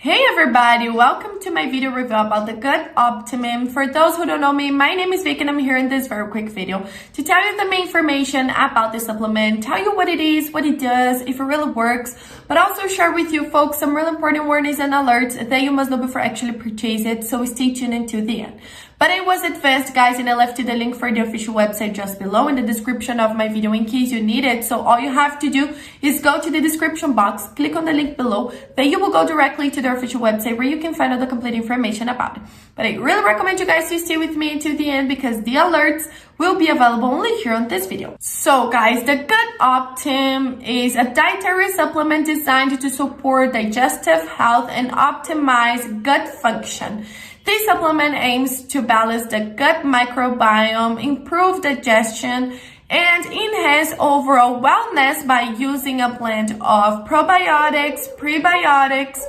Hey everybody, welcome to my video review about the Gutoptim. For those who don't know me, my name is Vic and I'm here in this very quick video to tell you the main information about this supplement, tell you what it is, what it does, if it really works, but also share with you folks some really important warnings and alerts that you must know before actually purchase it, so stay tuned until the end. But I was advanced, guys, and I left you the link for the official website just below in the description of my video in case you need it. So all you have to do is go to the description box, click on the link below, then you will go directly to the official website where you can find all the complete information about it. But I really recommend you guys to stay with me until the end because the alerts will be available only here on this video. So guys, the Gutoptim is a dietary supplement designed to support digestive health and optimize gut function. This supplement aims to balance the gut microbiome, improve digestion, and enhance overall wellness by using a blend of probiotics, prebiotics,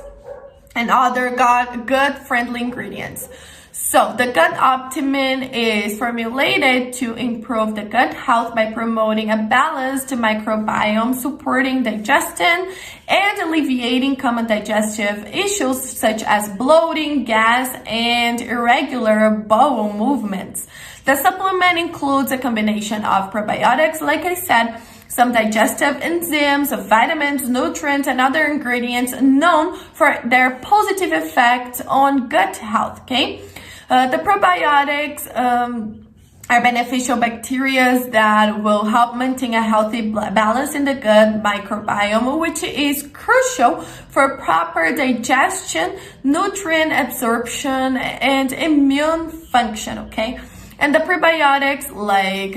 and other gut-friendly ingredients. So the Gutoptim is formulated to improve the gut health by promoting a balanced microbiome, supporting digestion, and alleviating common digestive issues such as bloating, gas, and irregular bowel movements. The supplement includes a combination of probiotics, like I said, some digestive enzymes, vitamins, nutrients, and other ingredients known for their positive effect on gut health, okay? The probiotics are beneficial bacteria that will help maintain a healthy balance in the gut microbiome, which is crucial for proper digestion, nutrient absorption, and immune function, okay? And the probiotics like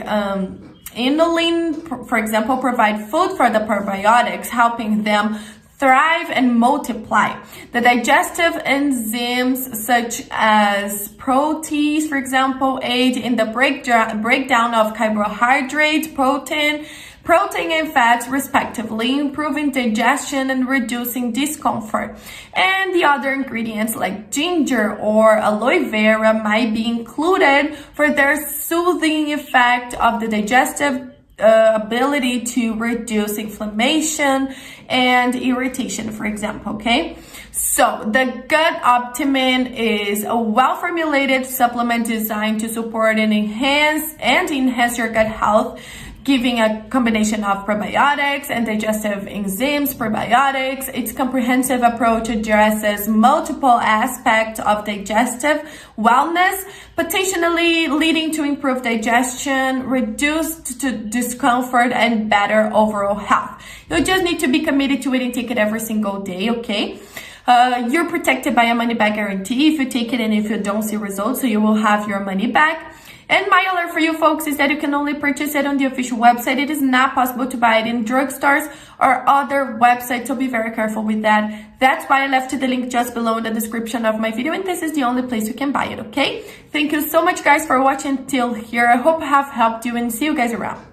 inulin, for example, provide food for the probiotics, helping them thrive and multiply. The digestive enzymes such as protease, for example, aid in the breakdown of carbohydrates, protein and fats, respectively, improving digestion and reducing discomfort. And the other ingredients like ginger or aloe vera might be included for their soothing effect of the digestive ability to reduce inflammation and irritation, for example, okay? So the Gutoptim is a well-formulated supplement designed to support and enhance your gut health, giving a combination of probiotics and digestive enzymes. Probiotics, its comprehensive approach addresses multiple aspects of digestive wellness, potentially leading to improved digestion, reduced discomfort, and better overall health. You just need to be committed to it and take it every single day, okay? You're protected by a money-back guarantee if you take it and if you don't see results, so you will have your money back. And my alert for you folks is that you can only purchase it on the official website. It is not possible to buy it in drugstores or other websites, so be very careful with that. That's why I left the link just below in the description of my video, and this is the only place you can buy it, okay? Thank you so much, guys, for watching till here. I hope I have helped you, and see you guys around.